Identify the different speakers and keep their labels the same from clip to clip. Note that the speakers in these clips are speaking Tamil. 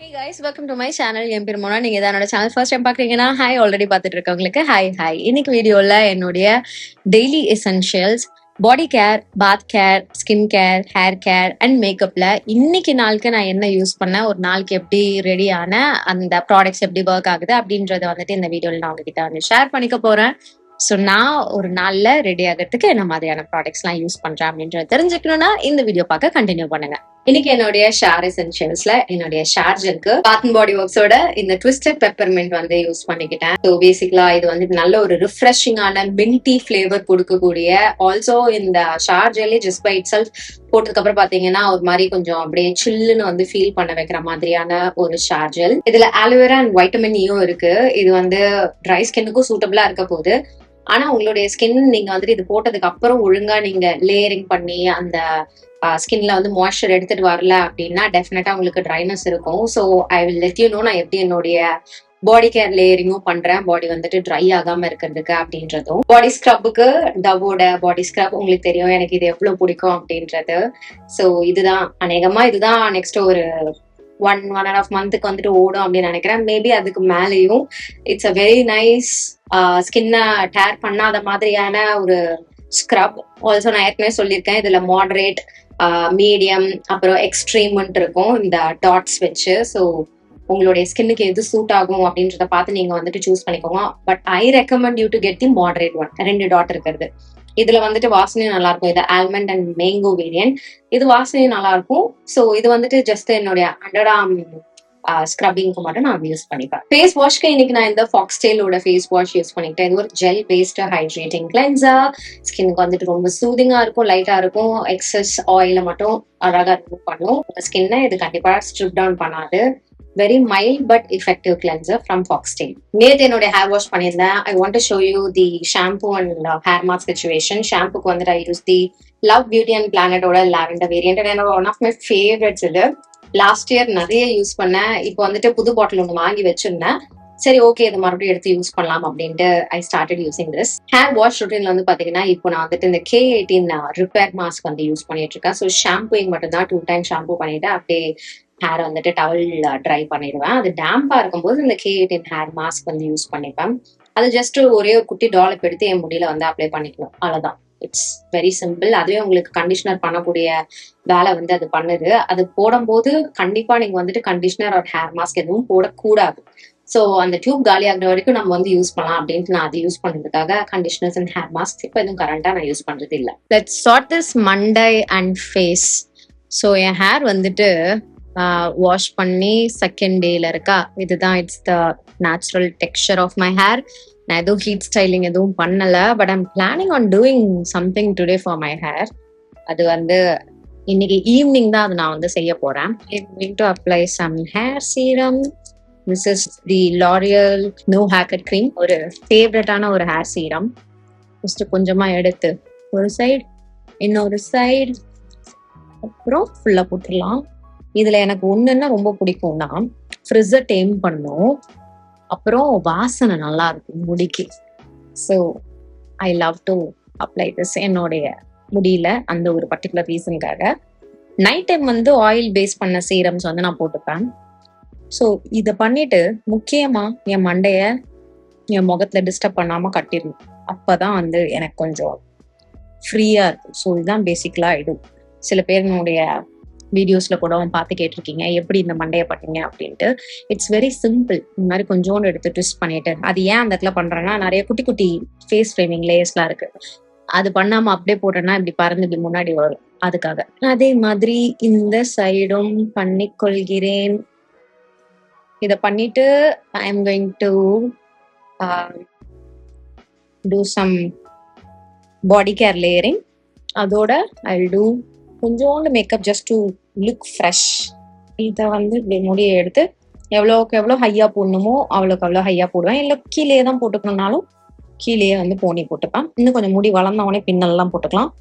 Speaker 1: Hey guys, welcome to my channel. என் பேர் மோனா. நீங்க இதான் என்னோட சேனல் ஃபர்ஸ்ட் டைம் பாக்குறீங்கன்னா ஹாய், ஆல்ரெடி பார்த்துட்டு இருக்கவங்களுக்கு ஹாய். இன்னைக்கு வீடியோல என்னுடைய daily essentials body care, bath care, skin care, hair care and மேக்கப்ல இன்னைக்கு நாளுக்கு நான் என்ன யூஸ் பண்ணேன், ஒரு நாளுக்கு எப்படி ரெடி ஆன அந்த ப்ராடக்ட்ஸ் எப்படி ஒர்க் ஆகுது அப்படின்றத வந்துட்டு இந்த வீடியோல நான் உங்ககிட்ட வந்து ஷேர் பண்ணிக்க போறேன். ஸோ நான் ஒரு நாள்ல ரெடி ஆகிறதுக்கு என்ன மாதிரியான ப்ராடக்ட்ஸ்லாம் யூஸ் பண்றேன் அப்படின்றத தெரிஞ்சுக்கணும்னா இந்த வீடியோ பார்க்க கண்டினியூ பண்ணுங்க. இன்னைக்கு என்னுடைய ஷேர் எசென்ஷியல்ஸ்ல என்னுடைய ஷேர் ஜெல்க்கு பாத் அண்ட் பாடி ஒர்க்ஸோட இந்த ட்விஸ்டட் பெப்பர்மெண்ட் வந்து யூஸ் பண்ணிக்கிட்டேன். ஸோ பேசிக்கலா இது வந்து நல்ல ஒரு ரிஃப்ரெஷிங்கான மின்டி ஃபிளேவர் கொடுக்கக்கூடிய, ஆல்சோ இந்த shower jelly just by itself போட்டதுக்கு அப்புறம் பாத்தீங்கன்னா ஒரு மாதிரி கொஞ்சம் அப்படியே சில்லுன்னு வந்து ஃபீல் பண்ண வைக்கிற மாதிரியான ஒரு ஷேர் ஜெல். இதுல ஆலோவேரா அண்ட் வைட்டமின் ஈயும் இருக்கு. இது வந்து ட்ரை ஸ்கின்னுக்கும் சூட்டபிளா இருக்க போகுது. ஆனா உங்களுடைய ஸ்கின் நீங்க வந்துட்டு இது போட்டதுக்கு அப்புறம் ஒழுங்கா நீங்க லேயரிங் பண்ணி அந்த ஸ்கின்ல வந்து மாய்ஸ்சர் எடுத்துட்டு வரல அப்படின்னா டெஃபினட்டா உங்களுக்கு ட்ரைனஸ் இருக்கும். So I will let you know நான் எப்படி என்னுடைய பாடி கேர் லேயரிங்கும் பண்றேன், பாடி வந்துட்டு ட்ரை ஆகாம இருக்கிறதுக்கு அப்படின்றதும். பாடி ஸ்க்ரப்புக்கு டவோட பாடி ஸ்க்ரப் உங்களுக்கு தெரியும் எனக்கு இது எவ்வளவு பிடிக்கும் அப்படின்றது. ஸோ இதுதான் அநேகமா இதுதான் நெக்ஸ்ட் ஒரு 1.5 மந்த்துக்கு வந்துட்டு ஓடும் அப்படின்னு நினைக்கிறேன். மேபி அதுக்கு மேலேயும். இட்ஸ் அ வெரி நைஸ் ஸ்கின்னை டேர் பண்ணாத மாதிரியான ஒரு ஸ்க்ரப். ஆல்சோ நான் ஏற்கனவே சொல்லியிருக்கேன் இதுல மாடரேட், மீடியம், அப்புறம் எக்ஸ்ட்ரீம்ன்ட்டு இருக்கும் இந்த டாட்ஸ் வச்சு. ஸோ உங்களுடைய ஸ்கின்னுக்கு எது சூட் ஆகும் அப்படின்றத பார்த்து நீங்க வந்துட்டு சூஸ் பண்ணிக்கோங்க. But I recommend you to get the moderate one. 2 dot இருக்கிறது. இதுல வந்துட்டு வாசனையும் நல்லா இருக்கும். இது ஆல்மண்ட் அண்ட் மேங்கோ வேரியன்ட். இது வாசனையும் நல்லா இருக்கும். ஸோ இது வந்துட்டு ஜஸ்ட் என்னுடைய அண்டர்ஆர்ம் ஸ்க்ரப்பிங்க்கு மட்டும் நான் யூஸ் பண்ணிப்பேன். ஃபேஸ் வாஷ்க்கு இன்னைக்கு நான் இந்த ஃபாக்ஸ்டெயிலோட ஃபேஸ் வாஷ் யூஸ் பண்ணிக்கிட்டேன். இது ஒரு ஜெல் பேஸ்ட் ஹைட்ரேட்டிங் கிளென்சர். ஸ்கின்னுக்கு வந்துட்டு ரொம்ப சூதிங்கா இருக்கும், லைட்டா இருக்கும். எக்ஸஸ் ஆயில மட்டும் அழகா ரிமூவ் பண்ணும். ஸ்கின்னை இது கண்டிப்பா ஸ்ட்ரிப் டவுன் பண்ணாது. Very mild but effective cleanser from Foxtail. நேற்று என்னோட ஹேர் வாஷ் பண்ணியிருந்தேன். I want to show you the shampoo and hair mask situation. ஷாம்புக்கு வந்துட்டு I use the love beauty and பிளானட்டோட லாவெண்டர் வேரியன்ட். என்னோட ஒன் ஆஃப் மை ஃபேவரட்ஸ் இது. லாஸ்ட் இயர் நிறைய யூஸ் பண்ணேன். இப்போ வந்துட்டு புது பாட்டில் ஒன்று வாங்கி வச்சிருந்தேன். சரி ஓகே இது மறுபடியும் எடுத்து யூஸ் பண்ணலாம் அப்படின்ட்டு I started using this. Hair wash ரொட்டீன்ல வந்து பாத்தீங்கன்னா இப்போ நான் வந்துட்டு இந்த K18 ரிப்பேர் மாஸ்க் வந்து யூஸ் பண்ணிட்டு இருக்கேன். ஸோ ஷாம்பூயிங் மட்டும் தான் 2 டைம் ஷாம்பூ பண்ணிட்டு அப்படியே ஹேர் வந்துட்டு டவல் ட்ரை பண்ணிடுவேன். அது டேம்பா இருக்கும்போது இந்த K18 ஹேர் மாஸ்க் வந்து யூஸ் பண்ணிப்பேன். அது ஜஸ்ட் ஒரே ஒரு குட்டி டாலப் எடுத்து என் முடியல வந்து அப்ளை பண்ணிக்கணும், அவ்வளவுதான். It's very simple. அதுவே உங்களுக்கு கண்டிஷனர் பண்ணக்கூடிய வேலை வந்து அது பண்ணுது. அது போடும்போது கண்டிப்பா நீங்க வந்துட்டு கண்டிஷனர் ஒரு ஹேர் மாஸ்க் எதுவும் போடக்கூடாது. ஸோ அந்த டியூப் காலி ஆகுற வரைக்கும் நம்ம வந்து யூஸ் பண்ணலாம் அப்படின்ட்டு நான் அதை யூஸ் பண்றதுக்காக கண்டிஷனர்ஸ் அண்ட் ஹேர் மாஸ்க் இப்போ எதுவும் கரண்டா நான் யூஸ் பண்றது இல்லை. லெட்ஸ் சார்ட் திஸ் மண்டை அண்ட் ஃபேஸ். ஸோ என் ஹேர் வந்துட்டு வாஷ் பண்ணி செகண்ட் டேல இருக்கா. இதுதான் it's the natural texture of my hair. நான் எதுவும் ஹீட் ஸ்டைலிங் எதுவும் பண்ணல. But I'm planning on doing something today for my hair. அது வந்து இன்னைக்கு ஈவினிங் தான் அது நான் வந்து செய்ய போறேன். To apply some hair serum. This is the L'Oreal no hair cut cream. ஒரு ஃபேவரட்டான ஒரு ஹேர் சீரம். ஃபர்ஸ்ட் கொஞ்சமா எடுத்து ஒரு சைடு, இன்னொரு சைடு, அப்புறம் ஃபுல்லா போட்டுடலாம். இதுல எனக்கு ஒண்ணுன்னா ரொம்ப பிடிக்கும்னா ஃப்ரிஸை டேம் பண்ணும், அப்புறம் வாசனை நல்லா இருக்கும் முடிக்கு. So I love to apply this என்னுடைய முடியல. அந்த ஒரு பர்டிகுலர் ரீசனுக்காக நைட் டைம் வந்து ஆயில் பேஸ் பண்ண சீரம்ஸ் வந்து நான் போட்டுப்பேன். ஸோ இதை பண்ணிட்டு முக்கியமா என் மண்டைய என் முகத்துல டிஸ்டர்ப் பண்ணாம கட்டிடணும். அப்பதான் வந்து எனக்கு கொஞ்சம் ஃப்ரீயா இருக்கும். ஸோ இதுதான் பேசிக்கலா ஆயிடும். சில பேர் என்னுடைய வீடியோஸ்ல கூட பார்த்து கேட்டிருக்கீங்க எப்படி இந்த மண்டையை பண்ணீங்க அப்படின்ட்டு. It's very simple. இந்த மாதிரி கொஞ்சோண்டு எடுத்து ட்விஸ்ட் பண்ணிட்டு, அது ஏன் அந்த இடத்துல பண்றேன்னா நிறைய குட்டி குட்டி ஃபேஸ் ஃப்ரேமிங் லேயர்ஸ்லாம் இருக்கு. அது பண்ணாம அப்படியே போட்டேன்னா இப்படி பறந்து இப்படி முன்னாடி வரும், அதுக்காக. அதே மாதிரி இந்த சைடும் பண்ணிக்கொள்கிறேன். இத பண்ணிட்டு I am going to do some body care layering. அதோட ஐ வில் டூ கொஞ்சோண்டு makeup just to look fresh. இதை வந்து முடியை எடுத்து எவ்வளோக்கு எவ்வளோ ஹையா போடணுமோ அவ்வளோக்கு அவ்வளோ ஹையா போடுவேன். இல்லை கீழே தான் போட்டுக்கணும்னாலும் கீழே வந்து போனி போட்டுப்பேன். இன்னும் கொஞ்சம் முடி வளர்ந்தவொடனே பின்னல்லாம் போட்டுக்கலாம்.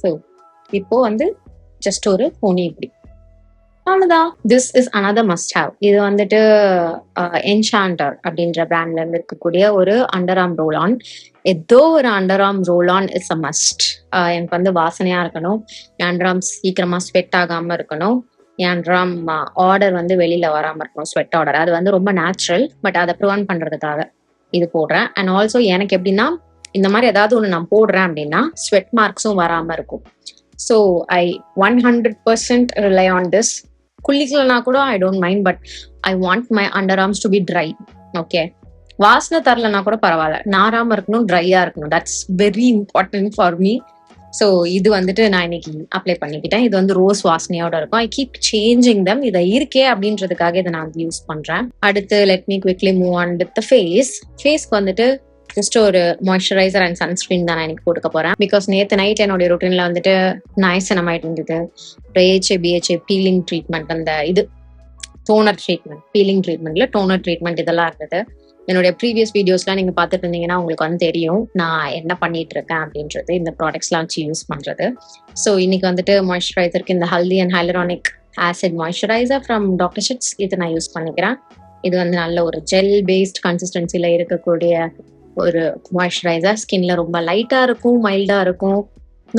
Speaker 1: ஸோ இப்போ வந்து ஜஸ்ட் ஒரு போனி இப்படி அவ்வளவுதான். This is another must have. இது வந்துட்டு என்சாண்டர் அப்படின்ற பிராண்ட்ல இருந்து இருக்கக்கூடிய ஒரு அண்டர்ஆர்ம் ரோல் ஆன். ஏதோ ஒரு underarm roll on is a must. எனக்கு வந்து வாசனையா இருக்கணும், அண்டர்ஆர்ம் சீக்கிரமா ஸ்வெட் ஆகாம இருக்கணும். என் ட்ரம் ஆர்டர் வந்து வெளியில வராம இருக்கணும், ஸ்வெட் ஆர்டர். அது வந்து ரொம்ப நேச்சுரல், பட் அதை ப்ரிவென்ட் பண்றதுக்காக இது போடுறேன். அண்ட் ஆல்சோ எனக்கு எப்படின்னா, இந்த மாதிரி ஏதாவது ஒன்று நான் போடுறேன் அப்படின்னா ஸ்வெட் மார்க்ஸும் வராம இருக்கும். So I 100% rely on this. குளிக்கலனா கூட I don't mind, but I want my under arms to be dry. Okay, வாசனை தரலனா கூட பரவாயில்ல, நாராம இருக்கணும், ட்ரையா இருக்கணும். That's very important for me. So இது வந்துட்டு நான் இன்னைக்கு அப்ளை பண்ணிக்கிட்டேன். இது வந்து ரோஸ் வாசனையோட இருக்கும். I keep changing them. இதை இருக்கே அப்படின்றதுக்காக இதை நான் யூஸ் பண்றேன். அடுத்து let me quickly move on with the face. ஃபேஸ்க்கு வந்துட்டு ஜஸ்ட் ஒரு மாய்ஸ்சரைசர் அண்ட் சன்ஸ்கிரீன் தான் நான் எனக்கு போட்டுக்க போறேன். பிகாஸ் நேற்று நைட் என்னுடைய ரொட்டீன்ல வந்துட்டு நைசனமைட் இருந்தது, ஏஹே பிஹெச்ஏ பீலிங் ட்ரீட்மெண்ட், அந்த இது டோனர் ட்ரீட்மெண்ட், பீலிங் ட்ரீட்மெண்ட்ல டோனர் ட்ரீட்மெண்ட் இதெல்லாம் இருந்தது. என்னுடைய ப்ரீவியஸ் வீடியோஸ்லாம் நீங்க பார்த்துட்டு இருந்தீங்கன்னா உங்களுக்கு வந்து தெரியும் நான் என்ன பண்ணிட்டு இருக்கேன் அப்படின்றது, இந்த ப்ராடக்ட்ஸ்லாம் வச்சு யூஸ் பண்றது. ஸோ இன்னைக்கு வந்துட்டு மாய்ஸ்சரைசருக்கு இந்த haldi and hyaluronic acid moisturiser from doctor ஷிட்ஸ் இது நான் யூஸ் பண்ணிக்கிறேன். இது வந்து நல்ல ஒரு ஜெல் பேஸ்ட் கன்சிஸ்டன்சில இருக்கக்கூடிய ஒரு மாய்ஸ்சரைசர். ஸ்கின்ல ரொம்ப லைட்டா இருக்கும், மைல்டா இருக்கும்,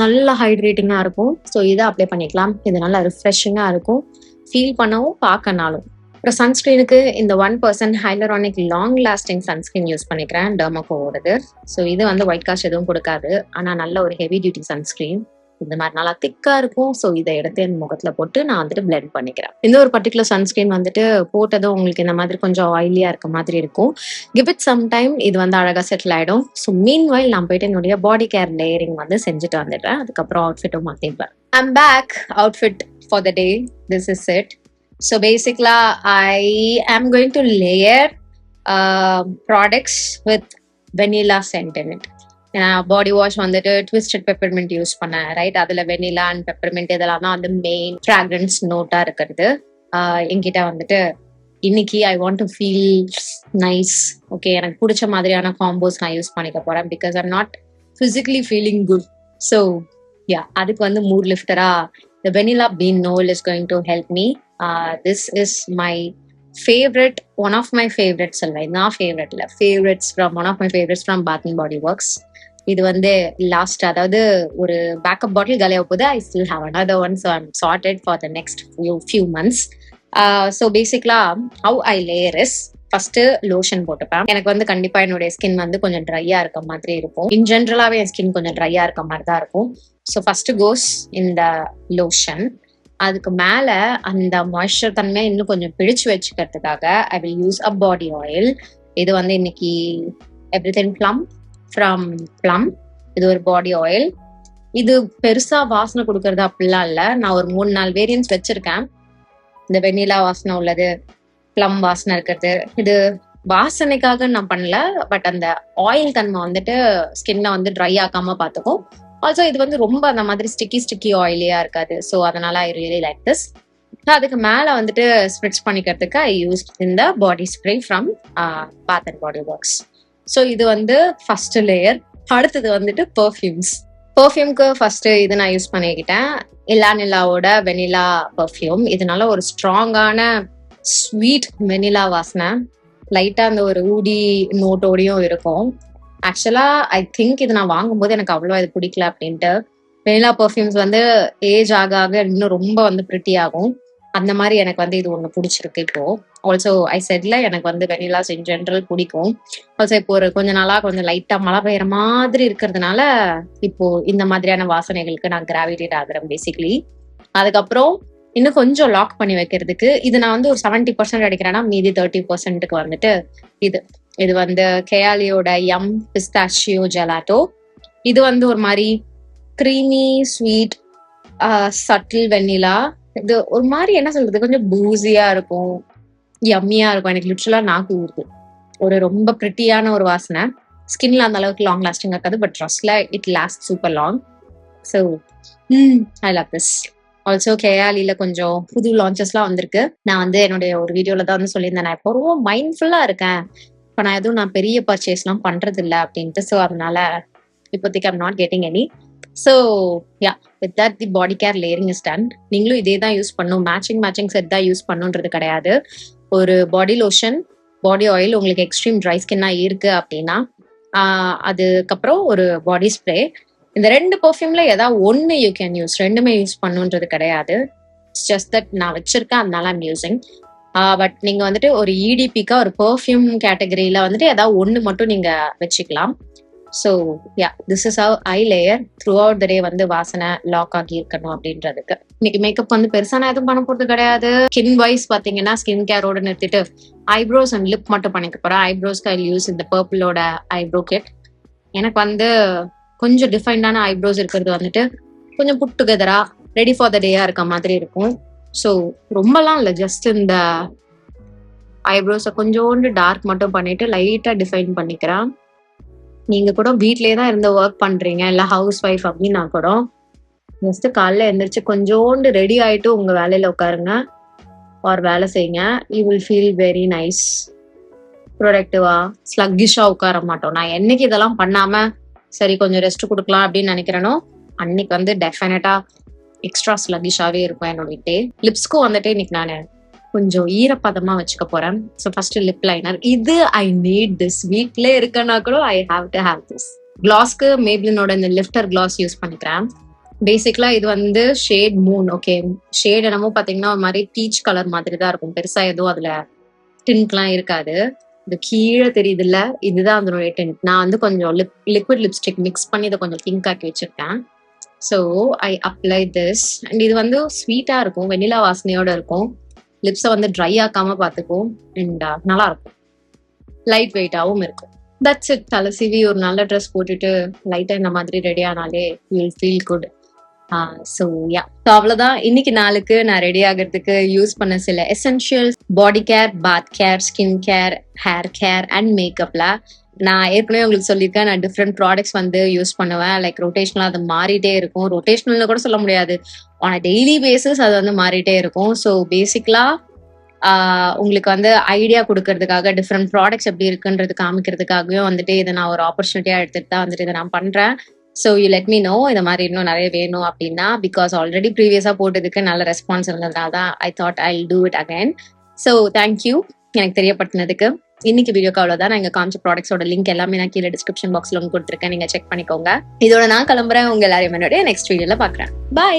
Speaker 1: நல்ல ஹைட்ரேட்டிங்கா இருக்கும். ஸோ இதை அப்ளை பண்ணிக்கலாம். இது நல்லா ரிஃப்ரெஷிங்கா இருக்கும், ஃபீல் பண்ணவும் பார்க்கனாலும். அப்புறம் சன்ஸ்கிரீனுக்கு இந்த 1% hyaluronic long lasting sunscreen use பண்ணிக்கிறேன், டெர்மோகோவோடது. ஸோ இது வந்து ஒயிட் காஸ்ட் எதுவும் கொடுக்காது, ஆனால் நல்ல ஒரு ஹெவி டியூட்டி சன்ஸ்கிரீன். இந்த மாதிரி நல்லா திக்கா இருக்கும். ஸோ இதை எடுத்து என் முகத்துல போட்டு நான் வந்துட்டு பிளெண்ட் பண்ணிக்கிறேன். இந்த ஒரு பர்டிகுலர் சன்ஸ்கிரீன் வந்துட்டு போட்டதும் உங்களுக்கு இந்த மாதிரி கொஞ்சம் ஆயிலியா இருக்க மாதிரி இருக்கும். கிவ் இட் சம் டைம், இது வந்து அழகா செட்டில் ஆயிடும். ஸோ மீன் வைல் நான் போயிட்டு என்னுடைய பாடி கேர் லேயரிங் வந்து செஞ்சுட்டு வந்துடுறேன். அதுக்கப்புறம் அவுட்ஃபிட்டும் மாத்திப்பேன். I'm back. Outfit for the day, this is it. So basically, I am going to layer products with vanilla scent in it. Body wash வந்துட்டு ட்விஸ்டட் பெப்பர்மெண்ட் யூஸ் பண்ணேன், ரைட்? அதுல வெனிலா அண்ட் பெப்பர்மெண்ட் இதெல்லாம் தான் வந்து மெயின் ஃப்ராக்ரன்ஸ் நோட்டா இருக்கிறது. என்கிட்ட வந்துட்டு இன்னைக்கு ஐ want to feel nice. Okay, எனக்கு பிடிச்ச மாதிரியான காம்போஸ் நான் யூஸ் பண்ணிக்க போறேன். Because I'm not physically feeling good. So யா, அதுக்கு வந்து mood லிஃப்டரா the vanilla bean oil is going to help me. This is my favorite, one of my favorites, favorites from one of my favorites from Bath and Body Works. இது வந்து லாஸ்ட், அதாவது ஒரு பேக்கப் பாட்டில் காலியாக போகுது. I still have another one, so I'm sorted for the next few months. So basically how I layer is, first lotion போட்டுப்பேன். எனக்கு வந்து கண்டிப்பா என்னுடைய ஸ்கின் வந்து கொஞ்சம் ட்ரையா இருக்க மாதிரி இருக்கும். இன் ஜென்ரலாவே என் ஸ்கின் கொஞ்சம் ட்ரையா இருக்க மாதிரி தான் இருக்கும். ஸோ ஃபர்ஸ்ட் கோஸ் இந்த லோஷன். அதுக்கு மேல அந்த மாய்ஸ்சர் தன்மையை இன்னும் கொஞ்சம் பிடிச்சு வச்சுக்கிறதுக்காக I will use a body oil. இது வந்து இன்னைக்கு எவ்ரிதிங் ப்ளம் ஃப்ரம் ப்ளம். இது ஒரு பாடி ஆயில். இது பெருசா வாசனை கொடுக்கறது அப்படிலாம் இல்லை. நான் ஒரு 3-4 வேரியன்ஸ் வச்சிருக்கேன். இந்த வெனிலா வாசனை உள்ளது, ப்ளம் வாசனை இருக்கிறது. இது வாசனைக்காக நான் பண்ணல, பட் அந்த ஆயில் தன்மை வந்துட்டு ஸ்கின்னை வந்து ட்ரை ஆக்காம பார்த்துக்கும். ஆல்சோ இது வந்து ரொம்ப அந்த மாதிரி ஸ்டிக்கி ஆயிலியா இருக்காது. ஸோ அதனால ஐ ரியலி லைக் திஸ். அதுக்கு மேல வந்துட்டு ஸ்ப்ரிட்ஸ் பண்ணிக்கிறதுக்கு ஐ யூஸ் இந்த body spray from bath and body ஒர்க்ஸ். ஸோ இது வந்து ஃபர்ஸ்ட் லேயர். அடுத்தது வந்துட்டு பெர்ஃப்யூம்க்கு ஃபர்ஸ்ட் இது நான் யூஸ் பண்ணிக்கிட்டேன், இலானிலாவோட வெனிலா பெர்ஃப்யூம். இதனால ஒரு ஸ்ட்ராங்கான ஸ்வீட் வெனிலா வாசனை, லைட்டா அந்த ஒரு ஊடி நோட்டோடையும் இருக்கும். ஆக்சுவலா ஐ திங்க் இது நான் வாங்கும்போது எனக்கு அவ்வளோ இது பிடிக்கல அப்படின்ட்டு. வெனிலா பெர்ஃப்யூம்ஸ் வந்து ஏஜ் ஆக ஆக இன்னும் ரொம்ப வந்து பிரிட்டி ஆகும். அந்த மாதிரி எனக்கு வந்து இது ஒன்று பிடிச்சிருக்கு இப்போ. ஆல்சோ ஐ செட்ல எனக்கு வந்து வெனிலாஸ் இன் ஜென்ரல் பிடிக்கும். ஆல்சோ இப்போ ஒரு கொஞ்ச நாளா கொஞ்சம் லைட்டா மழை பெய்யற மாதிரி இருக்கிறதுனால இப்போ இந்த மாதிரியான வாசனைகளுக்கு நான் கிராவிடேட் ஆகுறேன் பேசிக்லி. அதுக்கப்புறம் இன்னும் கொஞ்சம் லாக் பண்ணி வைக்கிறதுக்கு இது நான் வந்து ஒரு 70% அடிக்கிறேன்னா மீதி 30%க்கு வந்துட்டு இது வந்து கெயாலியோட யம் பிஸ்தாஷியோ ஜெலாட்டோ. இது வந்து ஒரு மாதிரி க்ரீமி ஸ்வீட் சட்டில் வெண்ணிலா. இது ஒரு மாதிரி என்ன சொல்றது, கொஞ்சம் பூசியா இருக்கும், யம்மியா இருக்கும். எனக்கு லிட்ரலா நாக்கு ஊறுது. ஒரு ரொம்ப பிரிட்டியான ஒரு வாசனை. ஸ்கின்ல அந்த அளவுக்கு லாங் லாஸ்டிங் இருக்காது, பட் ட்ரெஸ்ல it last super long. So I love this. Also கேயாலில கொஞ்சம் புது லான்ச்சஸ்லாம் வந்திருக்கு. நான் வந்து என்னுடைய ஒரு வீடியோல தான் வந்து சொல்லியிருந்தேன், நான் இப்போ ரொம்ப மைண்ட்ஃபுல்லா இருக்கேன், இப்போ நான் எதுவும் பெரிய பர்ச்சேஸ்லாம் பண்றது இல்லை அப்படின்ட்டு. ஸோ அதனால இப்போதைக்கு I'm not getting any. So yeah, with that the body care layering is done. நீங்களும் இதே தான் யூஸ் பண்ணும், மேட்சிங் செட் தான் யூஸ் பண்ணுன்றது கிடையாது. ஒரு பாடி லோஷன், பாடி ஆயில் உங்களுக்கு எக்ஸ்ட்ரீம் ட்ரை ஸ்கின்னா இருக்கு அப்படின்னா அதுக்கப்புறம் ஒரு பாடி ஸ்ப்ரே. இந்த 2 பெர்ஃப்யூம்ல ஏதாவது ஒன்று யூ கேன் யூஸ், ரெண்டுமே யூஸ் பண்ணுன்றது கிடையாது. இட்ஸ் ஜஸ்ட் தட் நான் வச்சிருக்கேன், அதனால ஐம் யூசிங். பட் நீங்க வந்துட்டு ஒரு இடிபிக்கா ஒரு பெர்ஃப்யூம் கேட்டகரியில வந்துட்டு ஏதாவது ஒண்ணு மட்டும் நீங்க வச்சுக்கலாம். So yeah, this is how I layer throughout the day வந்து வாசனை லாக் ஆகி இருக்கணும் அப்படின்றதுக்கு. இன்னைக்கு மேக்கப் வந்து பெருசா நான் எதுவும் பண்ண போறது கிடையாது. ஸ்கின் வைஸ் பாத்தீங்கன்னா ஸ்கின் கேரோட நிறுத்திட்டு ஐப்ரோஸ் அண்ட் லிப் மட்டும் பண்ணிக்க போறேன். ஐப்ரோஸ்க்கு ஐ யூஸ் இந்த பர்பிளோட ஐப்ரோ கிட். எனக்கு வந்து கொஞ்சம் டிஃபைன்டான ஐப்ரோஸ் இருக்கிறது வந்துட்டு கொஞ்சம் புட் டுகெதரா ரெடி ஃபார் த டேயா இருக்க மாதிரி இருக்கும். ஸோ ரொம்பலாம் இல்லை, ஜஸ்ட் இந்த ஐப்ரோஸை கொஞ்சோண்டு டார்க் மட்டும் பண்ணிட்டு லைட்டா டிஃபைன் பண்ணிக்கிறேன். நீங்க கூட வீட்லயே தான் இருந்து ஒர்க் பண்றீங்க, இல்ல ஹவுஸ் ஒய்ஃப் அப்படின்னா கூட ஜஸ்ட் காலைல எந்திரிச்சு கொஞ்சோண்டு ரெடி ஆயிட்டு உங்க வேலையில உட்காருங்க ஒரு வேலை செய்யுங்க. You will feel very nice, ப்ரொடக்டிவா, ஸ்லக்கிஷா உட்கார மாட்டோம். நான் என்னைக்கு இதெல்லாம் பண்ணாம சரி கொஞ்சம் ரெஸ்ட் கொடுக்கலாம் அப்படின்னு நினைக்கிறேனோ அன்னைக்கு வந்து டெஃபினட்டா எக்ஸ்ட்ரா ஸ்லக்கிஷாவே இருக்கும் என்னோட டே. லிப்ஸ்க்கும் வந்துட்டு இன்னைக்கு நான் கொஞ்சம் ஈரப்பதமா வச்சுக்க போறேன். So first lip liner. இது ஐ நீட் திஸ், வீட்ல இருக்கனா கூட I have to have this. கிளாஸ்க்கு மேப்ளினோட இந்த லிஃப்டர் கிளாஸ் யூஸ் பண்ணிக்கிறேன். பேசிக்கலா இது வந்து ஷேட் மூன். ஓகே, ஷேட் என்னமோ பாத்தீங்கன்னா ஒரு மாதிரி பீச் கலர் மாதிரி தான் இருக்கும், பெருசா எதுவும் அதுல டின்ட்லாம் இருக்காது. இது கீழே தெரியுது இல்ல, இதுதான் அதனுடைய டின்ட். நான் வந்து கொஞ்சம் லிக்விட் லிப்ஸ்டிக் மிக்ஸ் பண்ணி இதை கொஞ்சம் திங்க் ஆக்கி வச்சிருக்கேன். So I apply this. And இது வந்து ஸ்வீட்டா இருக்கும், வெனிலா வாசனையோட இருக்கும். லிப்ஸை வந்து ட்ரை ஆக்காம பார்த்துக்கும். அண்ட் நல்லா இருக்கும், லைட் வெயிட்டாகவும் இருக்கும். That's it. தலை சீவி ஒரு நல்ல ட்ரெஸ் போட்டுட்டு லைட்டா இந்த மாதிரி ரெடி ஆனாலே you will feel good. So yeah, so அவ்வளோதான் இன்னைக்கு நாளுக்கு நான் ரெடி ஆகிறதுக்கு யூஸ் பண்ண சில essentials. Body care, bath care, skin care, hair care and மேக்கப்ல நான் ஏற்கனவே உங்களுக்கு சொல்லியிருக்கேன், நான் டிஃப்ரெண்ட் ப்ராடக்ட்ஸ் வந்து யூஸ் பண்ணுவேன். லைக் ரொட்டேஷனலா அது மாறிட்டே இருக்கும். ரொட்டேஷனல்னு கூட சொல்ல முடியாது, ஆன் அ டெய்லி பேசிஸ் அது வந்து மாறிட்டே இருக்கும். ஸோ பேசிக்கலா உங்களுக்கு வந்து ஐடியா கொடுக்கறதுக்காக, டிஃப்ரெண்ட் ப்ராடக்ட்ஸ் எப்படி இருக்குன்றது காமிக்கிறதுக்காகவே வந்துட்டு இதை நான் ஒரு ஆப்பர்ச்சுனிட்டியா எடுத்துட்டு தான் வந்துட்டு இதை நான் பண்றேன். So you let me know இந்த மாதிரி இன்னும் நிறைய வேணும் அப்படின்னா, பிகாஸ் ஆல்ரெடி ப்ரீவியஸா போட்டதுக்கு நல்ல ரெஸ்பான்ஸ் இருந்ததுனால தான் I thought I do it again. So thank you எனக்கு தெரியப்படுத்தினதுக்கு. இன்னைக்கு வீடியோக்கு அவ்வளவுதான். நான் இங்க காமிச்ச ப்ராடக்ட்ஸோட லிங்க் எல்லாமே நான் கீழே டிஸ்கிரிப்ஷன் பாக்ஸ்ல கொடுத்துருக்கேன், நீங்க செக் பண்ணிக்கோங்க. இதோட நான் கிளம்புறேன். உங்க எல்லாரையும் என்னுடைய நெக்ஸ்ட் வீடியோல பாக்குறேன். பை.